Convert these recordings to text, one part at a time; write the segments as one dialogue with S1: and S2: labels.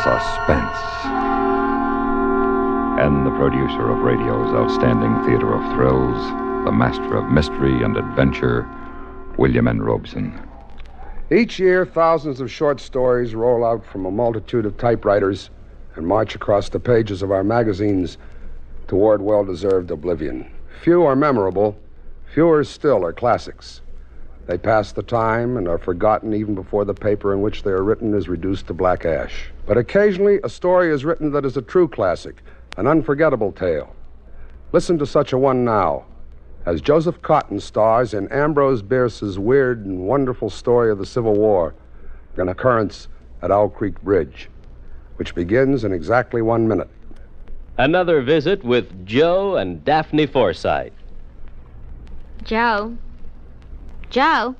S1: Suspense. And the producer of radio's outstanding theater of thrills, the master of mystery and adventure, William N. Robeson.
S2: Each year, thousands of short stories roll out from a multitude of typewriters and march across the pages of our magazines toward well-deserved oblivion. Few are memorable. Fewer still are classics. They pass the time and are forgotten even before the paper in which they are written is reduced to black ash. But occasionally, a story is written that is a true classic, an unforgettable tale. Listen to such a one now, as Joseph Cotten stars in Ambrose Bierce's weird and wonderful story of the Civil War, An Occurrence at Owl Creek Bridge, which begins in exactly 1 minute.
S3: Another visit with Joe and Daphne Forsythe.
S4: Joe? Joe?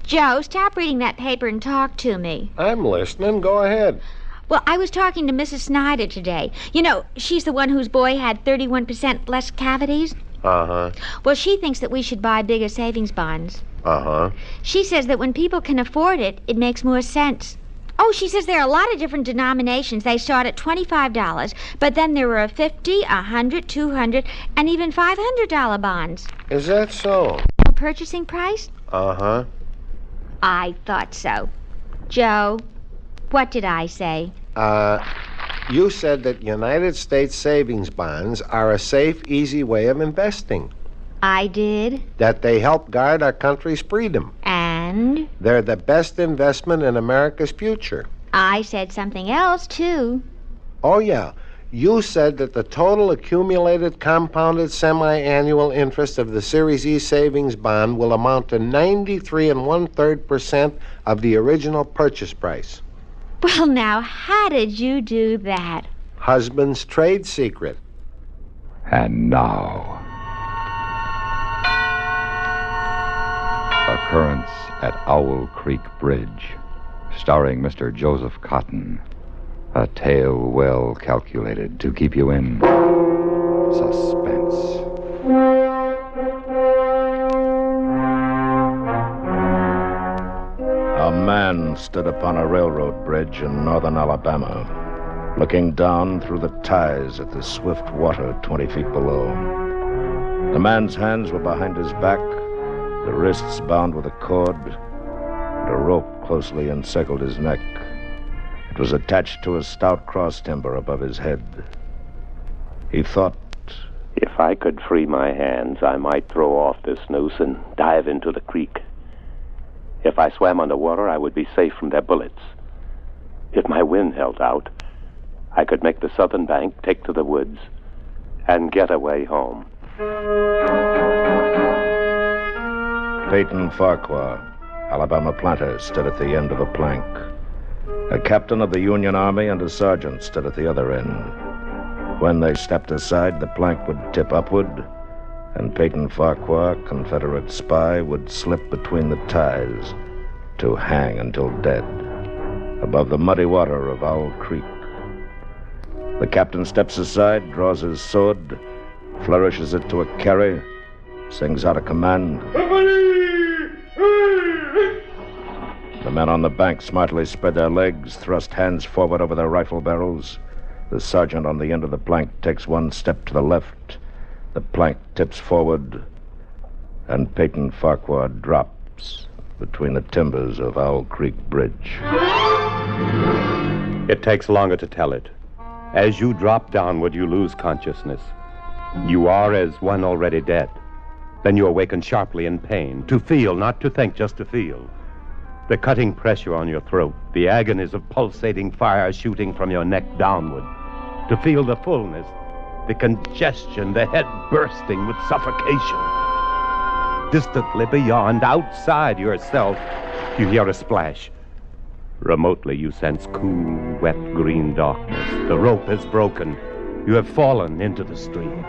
S4: Joe, stop reading that paper and talk to me.
S5: I'm listening. Go ahead.
S4: Well, I was talking to Mrs. Snyder today. You know, she's the one whose boy had 31% less cavities.
S5: Uh-huh.
S4: Well, she thinks that we should buy bigger savings bonds.
S5: Uh-huh.
S4: She says that when people can afford it, it makes more sense. Oh, she says there are a lot of different denominations. They start at $25, but then there are $50, $100, $200, and even $500 bonds.
S5: Is that so?
S4: A purchasing price?
S5: Uh-huh.
S4: I thought so. Joe, what did I say?
S5: You said that United States savings bonds are a safe, easy way of investing.
S4: I did.
S5: That they help guard our country's freedom.
S4: And?
S5: They're the best investment in America's future.
S4: I said something else, too.
S5: Oh, yeah. You said that the total accumulated compounded semi-annual interest of the Series E savings bond will amount to 93 1/3% of the original purchase price.
S4: Well, now, how did you do that?
S5: Husband's trade secret.
S1: And now, Occurrence at Owl Creek Bridge, starring Mr. Joseph Cotten. A tale well calculated to keep you in suspense.
S6: A man stood upon a railroad bridge in northern Alabama, looking down through the ties at the swift water 20 feet below. The man's hands were behind his back, the wrists bound with a cord, and a rope closely encircled his neck. It was attached to a stout cross timber above his head. He thought,
S7: if I could free my hands, I might throw off this noose and dive into the creek. If I swam underwater, I would be safe from their bullets. If my wind held out, I could make the southern bank, take to the woods, and get away home.
S6: Peyton Farquhar, Alabama planter, stood at the end of a plank. A captain of the Union Army and a sergeant stood at the other end. When they stepped aside, the plank would tip upward, and Peyton Farquhar, Confederate spy, would slip between the ties to hang until dead above the muddy water of Owl Creek. The captain steps aside, draws his sword, flourishes it to a carry, sings out a command. The men on the bank smartly spread their legs, thrust hands forward over their rifle barrels. The sergeant on the end of the plank takes one step to the left. The plank tips forward, and Peyton Farquhar drops between the timbers of Owl Creek Bridge.
S7: It takes longer to tell it. As you drop downward, you lose consciousness. You are as one already dead. Then you awaken sharply in pain, to feel, not to think, just to feel. The cutting pressure on your throat, the agonies of pulsating fire shooting from your neck downward. To feel the fullness, the congestion, the head bursting with suffocation. Distantly beyond, outside yourself, you hear a splash. Remotely, you sense cool, wet, green darkness. The rope is broken. You have fallen into the stream.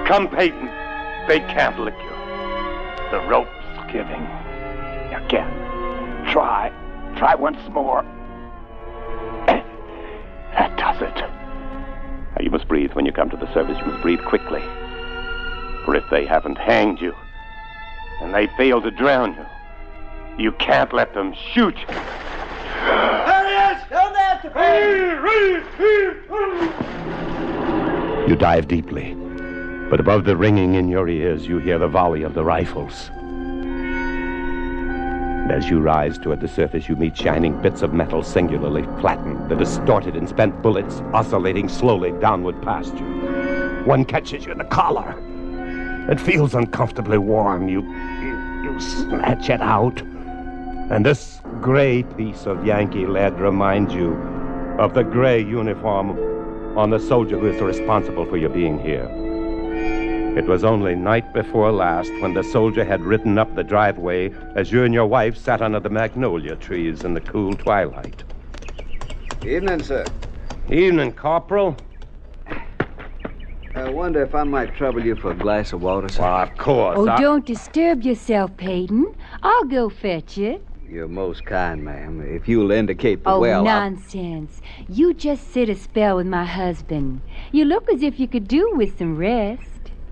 S7: Come, Peyton. They can't lick you. The rope's giving. Again. Try once more. That does it. Now, you must breathe when you come to the surface. You must breathe quickly. For if they haven't hanged you, and they fail to drown you, You can't let them shoot.
S8: There he is! Down there!
S7: You dive deeply, but above the ringing in your ears, you hear the volley of the rifles. And as you rise toward the surface, you meet shining bits of metal singularly flattened, the distorted and spent bullets oscillating slowly downward past you. One catches you in the collar. It feels uncomfortably warm. You snatch it out. And this gray piece of Yankee lead reminds you of the gray uniform on the soldier who is responsible for your being here. It was only night before last when the soldier had ridden up the driveway as you and your wife sat under the magnolia trees in the cool twilight.
S9: Evening, sir.
S7: Evening, Corporal.
S9: I wonder if I might trouble you for a glass of water, sir.
S7: Well, of course.
S10: Oh, don't disturb yourself, Peyton. I'll go fetch it.
S9: You're most kind, ma'am. If you'll indicate the
S10: Oh,
S9: well...
S10: nonsense. You just sit a spell with my husband. You look as if you could do with some rest.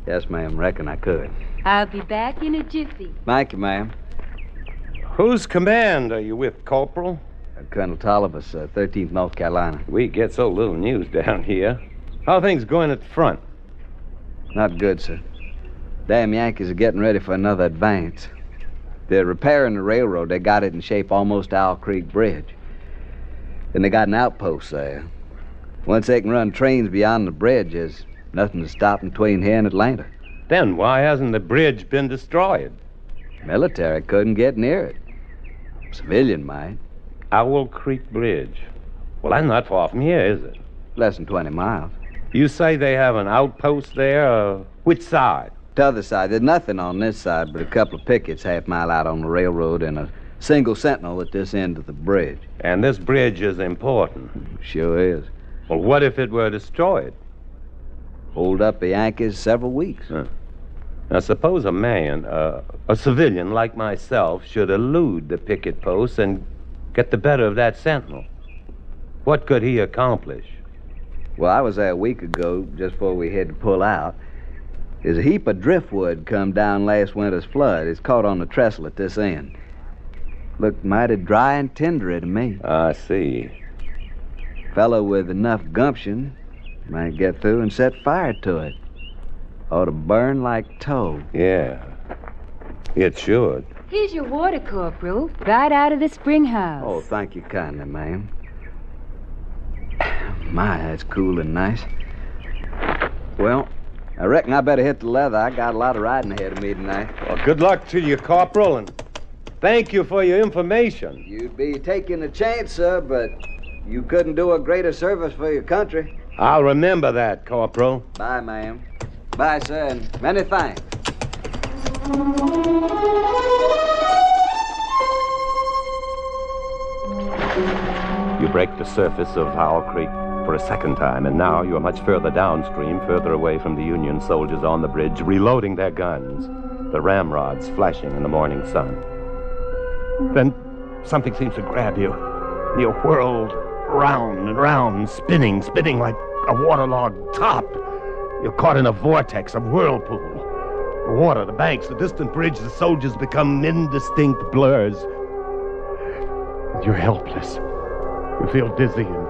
S9: Yes, ma'am. Reckon I could.
S10: I'll be back in a jiffy.
S9: Thank you, ma'am.
S7: Whose command are you with, Corporal?
S9: Colonel Tolliver's, 13th North Carolina.
S7: We get so little news down here. How are things going at the front?
S9: Not good, sir. Damn Yankees are getting ready for another advance. They're repairing the railroad. They got it in shape almost to Owl Creek Bridge. And they got an outpost there. Once they can run trains beyond the bridge, there's nothing to stop them between here and Atlanta.
S7: Then why hasn't the bridge been destroyed?
S9: Military couldn't get near it. Civilian might.
S7: Owl Creek Bridge. Well, that's not far from here, is it?
S9: Less than 20 miles.
S7: You say they have an outpost there? Which side?
S9: The other side. There's nothing on this side but a couple of pickets half-mile out on the railroad and a single sentinel at this end of the bridge.
S7: And this bridge is important.
S9: Sure is.
S7: Well, what if it were destroyed?
S9: Hold up the Yankees several weeks.
S7: Now, suppose a man, a civilian like myself, should elude the picket posts and get the better of that sentinel. What could he accomplish?
S9: Well, I was there a week ago, just before we had to pull out. There's a heap of driftwood come down last winter's flood. It's caught on the trestle at this end. Looked mighty dry and tendery to me.
S7: I see.
S9: Fellow with enough gumption might get through and set fire to it. Ought to burn like tow.
S7: Yeah, it should.
S10: Here's your water, Corporal, right out of the spring house.
S9: Oh, thank you kindly, ma'am. My, that's cool and nice. Well, I reckon I better hit the leather. I got a lot of riding ahead of me tonight.
S7: Well, good luck to you, Corporal, and thank you for your information.
S9: You'd be taking a chance, sir, but you couldn't do a greater service for your country.
S7: I'll remember that, Corporal.
S9: Bye, ma'am. Bye, sir, and many thanks.
S7: You break the surface of Owl Creek for a second time, and now you are much further downstream, further away from the Union soldiers on the bridge, reloading their guns, the ramrods flashing in the morning sun. Then something seems to grab you. You're whirled round and round, spinning like a waterlogged top. You're caught in a vortex, a whirlpool. The water, the banks, the distant bridge, the soldiers become indistinct blurs. You're helpless. You feel dizzy and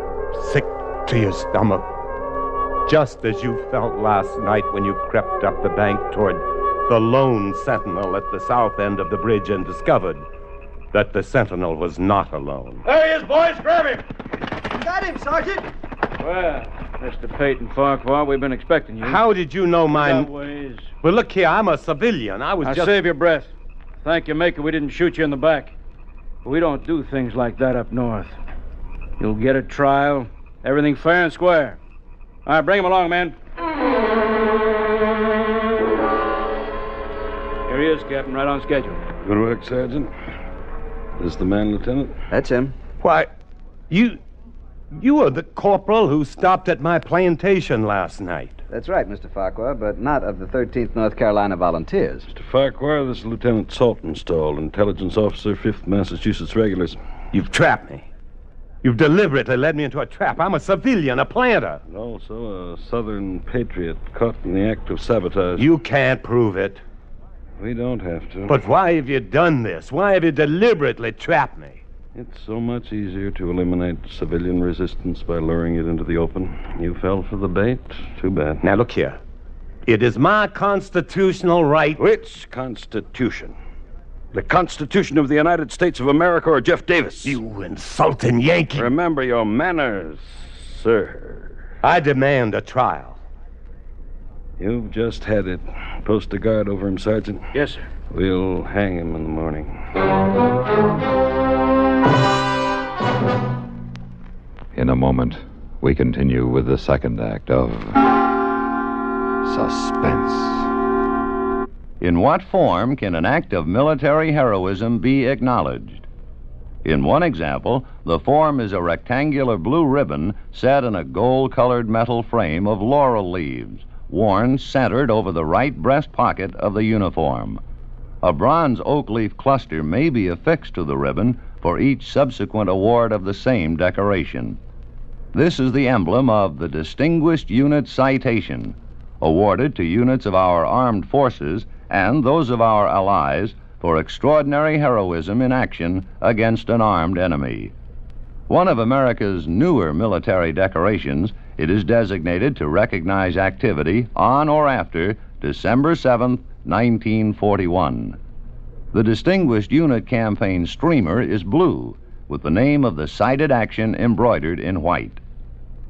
S7: sick to your stomach, just as you felt last night when you crept up the bank toward the lone sentinel at the south end of the bridge and discovered that the sentinel was not alone.
S8: There he is, boys. Grab him.
S9: Got him, Sergeant.
S11: Well, Mr. Peyton Farquhar, we've been expecting you.
S7: How did you know my...
S11: Ways.
S7: Well, look here, I'm a civilian.
S11: Now save your breath. Thank you, Maker, we didn't shoot you in the back. We don't do things like that up north. You'll get a trial, everything fair and square. All right, bring him along, man. Here he is, Captain, right on schedule.
S12: Good work, Sergeant. This the man, Lieutenant?
S9: That's him.
S7: Why, you were the corporal who stopped at my plantation last night.
S9: That's right, Mr. Farquhar, but not of the 13th North Carolina Volunteers.
S12: Mr. Farquhar, this is Lieutenant Saltonstall, Intelligence Officer, 5th Massachusetts Regulars.
S7: You've trapped me. You've deliberately led me into a trap. I'm a civilian, a planter.
S12: And also a Southern patriot caught in the act of sabotage.
S7: You can't prove it.
S12: We don't have to.
S7: But why have you done this? Why have you deliberately trapped me?
S12: It's so much easier to eliminate civilian resistance by luring it into the open. You fell for the bait. Too bad.
S7: Now, look here. It is my constitutional right...
S12: Which Constitution? The Constitution of the United States of America or Jeff Davis?
S7: You insulting Yankee.
S12: Remember your manners, sir.
S7: I demand a trial.
S12: You've just had it. Post a guard over him, Sergeant.
S11: Yes, sir.
S12: We'll hang him in the morning.
S1: In a moment, we continue with the second act of Suspense.
S13: In what form can an act of military heroism be acknowledged? In one example, the form is a rectangular blue ribbon set in a gold-colored metal frame of laurel leaves, worn centered over the right breast pocket of the uniform. A bronze oak leaf cluster may be affixed to the ribbon for each subsequent award of the same decoration. This is the emblem of the Distinguished Unit Citation, awarded to units of our armed forces and those of our allies for extraordinary heroism in action against an armed enemy. One of America's newer military decorations, it is designated to recognize activity on or after December 7th, 1941. The Distinguished Unit Campaign streamer is blue, with the name of the cited action embroidered in white.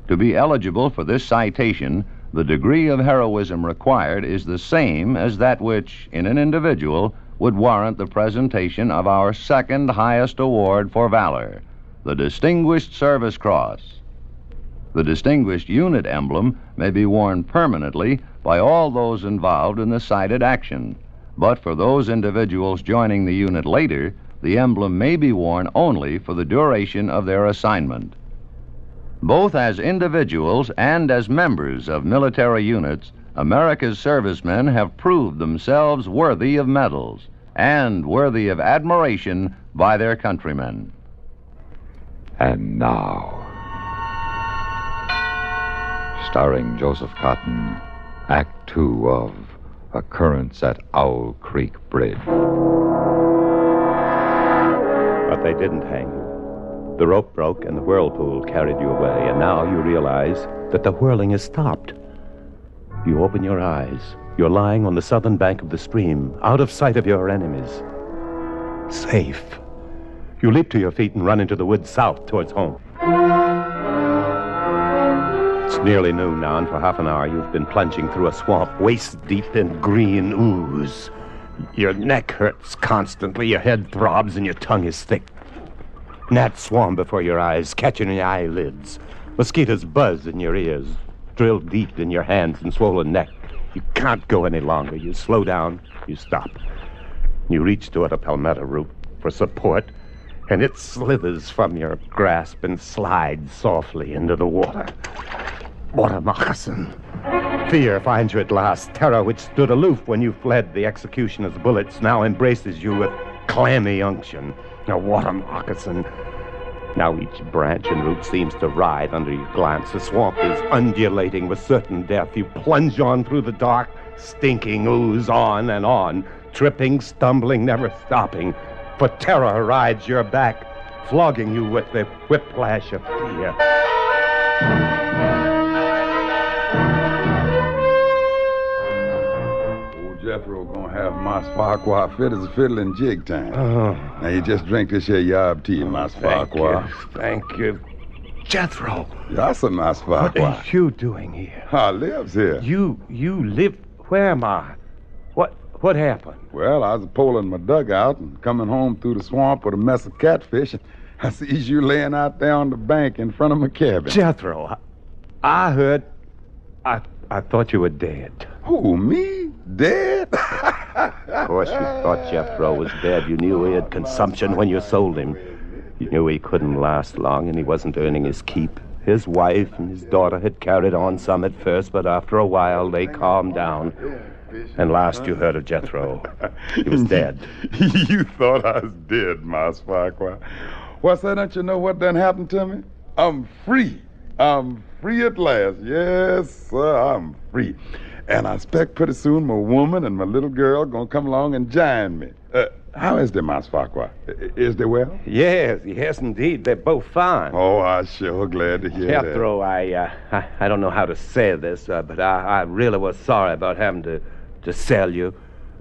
S13: To be eligible for this citation, the degree of heroism required is the same as that which, in an individual, would warrant the presentation of our second highest award for valor, the Distinguished Service Cross. The Distinguished Unit emblem may be worn permanently by all those involved in the cited action, but for those individuals joining the unit later, the emblem may be worn only for the duration of their assignment. Both as individuals and as members of military units, America's servicemen have proved themselves worthy of medals and worthy of admiration by their countrymen.
S1: And now, starring Joseph Cotten, Act Two of Occurrence at Owl Creek Bridge.
S7: But they didn't hang you. The rope broke and the whirlpool carried you away, and now you realize that the whirling has stopped. You open your eyes. You're lying on the southern bank of the stream, out of sight of your enemies. Safe. You leap to your feet and run into the woods south towards home. It's nearly noon now, and for half an hour you've been plunging through a swamp waist-deep in green ooze. Your neck hurts constantly, your head throbs, and your tongue is thick. Gnats swarm before your eyes, catching your eyelids. Mosquitoes buzz in your ears, drill deep in your hands and swollen neck. You can't go any longer. You slow down, you stop. You reach toward a palmetto root for support, and it slithers from your grasp and slides softly into the water. What a moccasin. Fear finds you at last. Terror, which stood aloof when you fled the executioner's bullets, now embraces you with clammy unction. A water moccasin. Now each branch and root seems to writhe under your glance. The swamp is undulating with certain death. You plunge on through the dark, stinking ooze, on, tripping, stumbling, never stopping. For terror rides your back, flogging you with the whiplash of fear.
S14: Jethro gonna have Mas Farquhar fit as a fiddle in jig time. Oh. Now you just drink this here yob tea, Mas Farquhar.
S7: Thank you. Jethro.
S14: That's a Mas Farquhar.
S7: What are you doing here?
S14: I lives here.
S7: You live... Where am I? What happened?
S14: Well, I was pulling my dugout and coming home through the swamp with a mess of catfish, and I sees you laying out there on the bank in front of my cabin.
S7: Jethro, I heard... I thought you were dead.
S14: Who, me? Dead?
S7: Of course you thought Jethro was dead. You knew he had consumption when you sold him. You knew he couldn't last long and he wasn't earning his keep. His wife and his daughter had carried on some at first, but after a while they calmed down. And last you heard of Jethro, he was dead.
S14: You thought I was dead, Mas Farquhar. What's that? Don't you know what done happened to me? I'm free. I'm free at last. Yes, sir, I'm free. And I expect pretty soon my woman and my little girl gonna come along and join me. How is the Mas Farquhar? Is they well?
S7: Yes, indeed. They're both fine.
S14: Oh, I'm sure glad to hear
S7: Jethro, I don't know how to say this, but I really was sorry about having to sell you.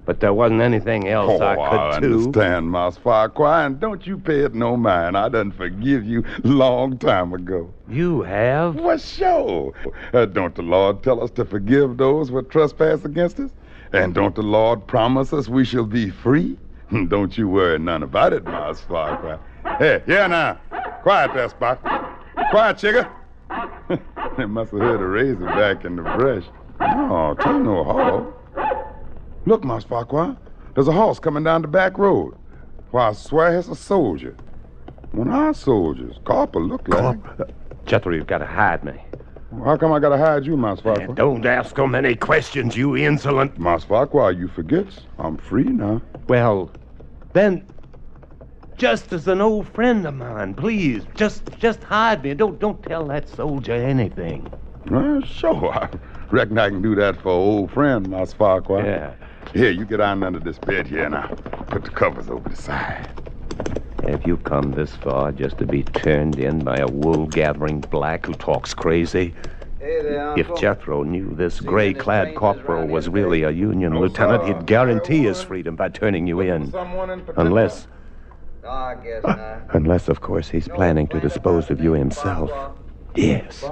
S7: But there wasn't anything else I could do.
S14: I understand, Mas Farquhar, and don't you pay it no mind. I done forgive you long time ago.
S7: You have?
S14: Well, sure. Don't the Lord tell us to forgive those who trespass against us? And don't the Lord promise us we shall be free? Don't you worry none about it, Mas Farquhar. Hey, here now. Quiet there, Spot. Quiet, chigger. They must have heard a razor back in the brush. No, ain't no hog. Look, Mas Farquhar, there's a horse coming down the back road. Why, I swear it's a soldier. One of our soldiers. Corporal look like.
S7: Jethro, you've got to hide me.
S14: How come I got to hide you, Mas Farquhar?
S7: Don't ask so many questions, you insolent.
S14: Mas Farquhar, you forgets. I'm free now.
S7: Well, then, just as an old friend of mine, please, just hide me. Don't tell that soldier anything.
S14: Sure. I reckon I can do that for an old friend, Mas Farquhar.
S7: Yeah.
S14: Here, you get on under this bed here, and I'll put the covers over the side.
S7: Have you come this far just to be turned in by a wool-gathering black who talks crazy?
S9: Hey there, Uncle.
S7: If Jethro knew this gray-clad corporal was really a Union lieutenant, he'd guarantee his freedom by turning you in. Unless,
S9: I guess not.
S7: unless, of course, he's planning to dispose of you himself. Yes.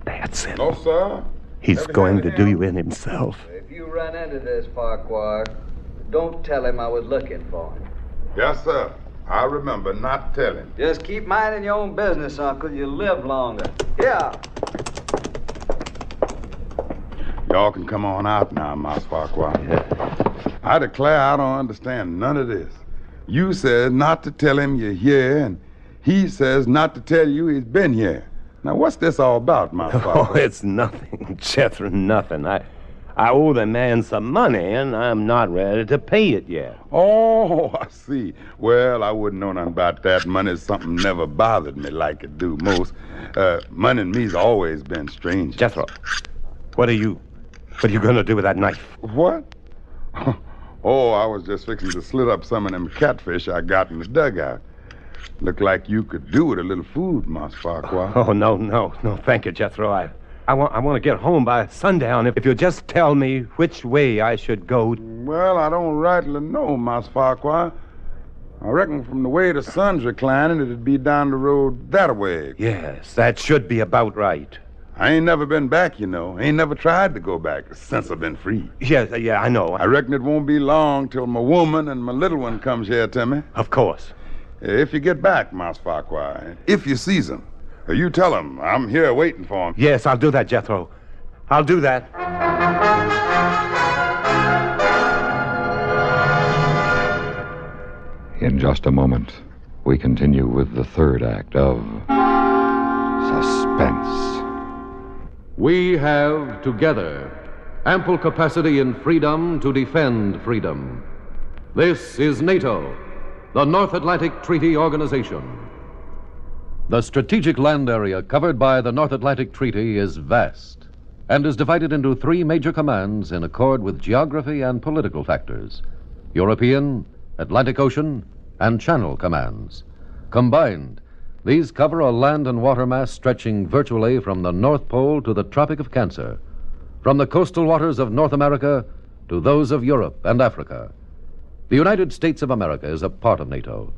S7: That's it.
S14: No, sir.
S7: He's going to do you in himself.
S9: If you run into this Farquhar, don't tell him I was looking for him.
S14: Yes, sir. I remember not telling.
S9: Just keep minding your own business, Uncle. You'll live longer. Yeah.
S14: Y'all can come on out now, Mas Farquhar. I declare I don't understand none of this. You said not to tell him you're here, and he says not to tell you he's been here. Now, what's this all about, Mas Farquhar?
S7: Oh, it's nothing, Jethro, nothing. I owe the man some money, and I'm not ready to pay it yet.
S14: Oh, I see. Well, I wouldn't know nothing about that. Money's something never bothered me like it do most. Money and me's always been strange.
S7: Jethro, what are you going to do with that knife?
S14: What? Oh, I was just fixing to slit up some of them catfish I got in the dugout. Looked like you could do with a little food, Mas Farquhar.
S7: Oh, no, thank you, Jethro. I want to get home by sundown if you'll just tell me which way I should go.
S14: Well, I don't rightly know, Mas Farquhar. I reckon from the way the sun's reclining, it'd be down the road that way.
S7: Yes, that should be about right.
S14: I ain't never been back, you know. Ain't never tried to go back since I've been free.
S7: Yeah, I know.
S14: I reckon it won't be long till my woman and my little one comes here to me.
S7: Of course.
S14: If you get back, Mas Farquhar, if you sees them, you tell them I'm here waiting for him.
S7: Yes, I'll do that, Jethro. I'll do that.
S1: In just a moment, we continue with the third act of Suspense.
S15: We have, together, ample capacity and freedom to defend freedom. This is NATO, the North Atlantic Treaty Organization. The strategic land area covered by the North Atlantic Treaty is vast and is divided into three major commands in accord with geography and political factors: European, Atlantic Ocean, and Channel commands. Combined, these cover a land and water mass stretching virtually from the North Pole to the Tropic of Cancer, from the coastal waters of North America to those of Europe and Africa. The United States of America is a part of NATO.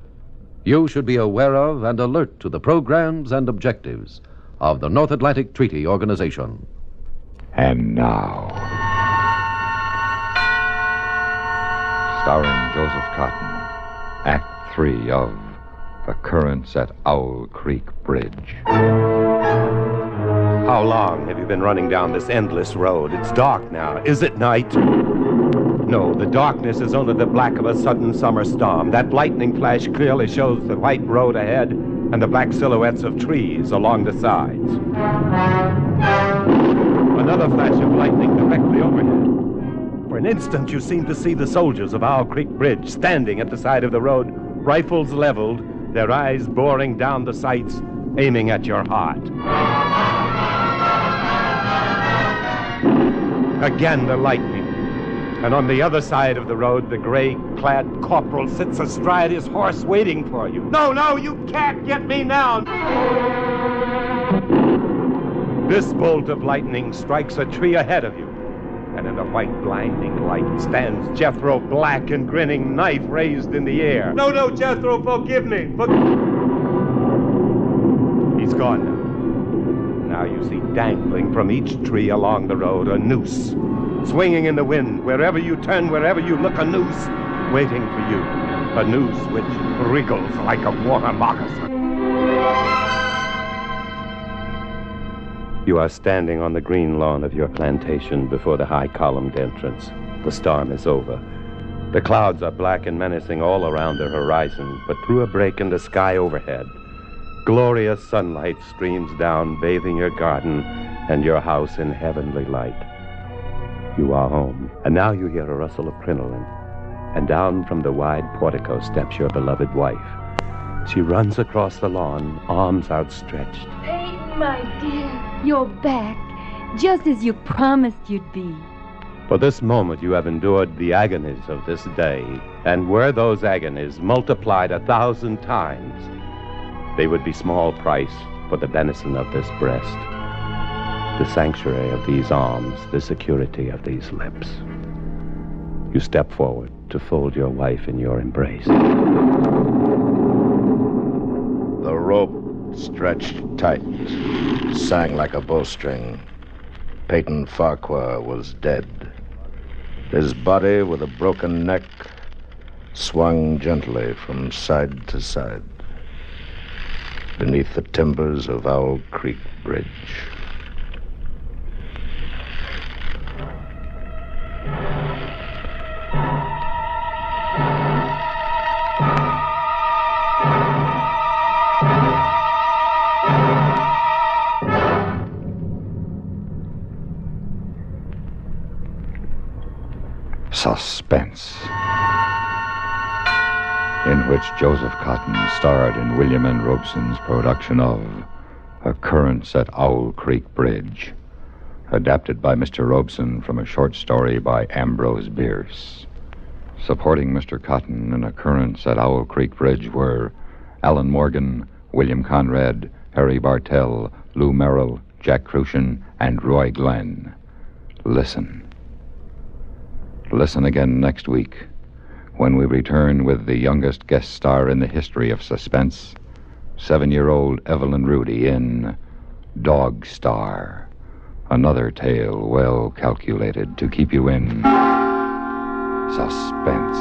S15: You should be aware of and alert to the programs and objectives of the North Atlantic Treaty Organization.
S1: And now, starring Joseph Cotten, Act 3 of Occurrence at Owl Creek Bridge.
S7: How long have you been running down this endless road? It's dark now. Is it night? No, the darkness is only the black of a sudden summer storm. That lightning flash clearly shows the white road ahead and the black silhouettes of trees along the sides. Another flash of lightning directly overhead. For an instant, you seem to see the soldiers of Owl Creek Bridge standing at the side of the road, rifles leveled, their eyes boring down the sights, aiming at your heart. Again the lightning. And on the other side of the road, the gray-clad corporal sits astride his horse waiting for you. No, you can't get me now! This bolt of lightning strikes a tree ahead of you. And in the white blinding light stands Jethro, black and grinning, knife raised in the air.
S8: No, Jethro, forgive me.
S7: He's gone now. Now you see dangling from each tree along the road a noose, swinging in the wind. Wherever you turn, wherever you look, a noose waiting for you. A noose which wriggles like a water moccasin. You are standing on the green lawn of your plantation before the high-columned entrance. The storm is over. The clouds are black and menacing all around the horizon, but through a break in the sky overhead, glorious sunlight streams down, bathing your garden and your house in heavenly light. You are home, and now you hear a rustle of crinoline, and down from the wide portico steps your beloved wife. She runs across the lawn, arms outstretched.
S10: Peyton, my dear, you're back, just as you promised you'd be.
S7: For this moment you have endured the agonies of this day, and were those agonies multiplied 1,000 times, they would be small price for the benison of this breast, the sanctuary of these arms, the security of these lips. You step forward to fold your wife in your embrace.
S6: The rope stretched tight, sang like a bowstring. Peyton Farquhar was dead. His body, with a broken neck, swung gently from side to side beneath the timbers of Owl Creek Bridge.
S1: Suspense, in which Joseph Cotton starred in William N. Robeson's production of Occurrence at Owl Creek Bridge, adapted by Mr. Robeson from a short story by Ambrose Bierce. Supporting Mr. Cotton in Occurrence at Owl Creek Bridge were Alan Morgan, William Conrad, Harry Bartell, Lou Merrill, Jack Crucian, and Roy Glenn. Listen. Listen again next week when we return with the youngest guest star in the history of suspense, 7-year-old Evelyn Rudy in Dog Star, another tale well calculated to keep you in suspense.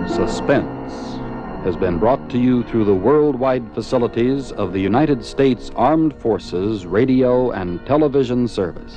S16: Suspense has been brought to you through the worldwide facilities of the United States Armed Forces Radio and Television Service.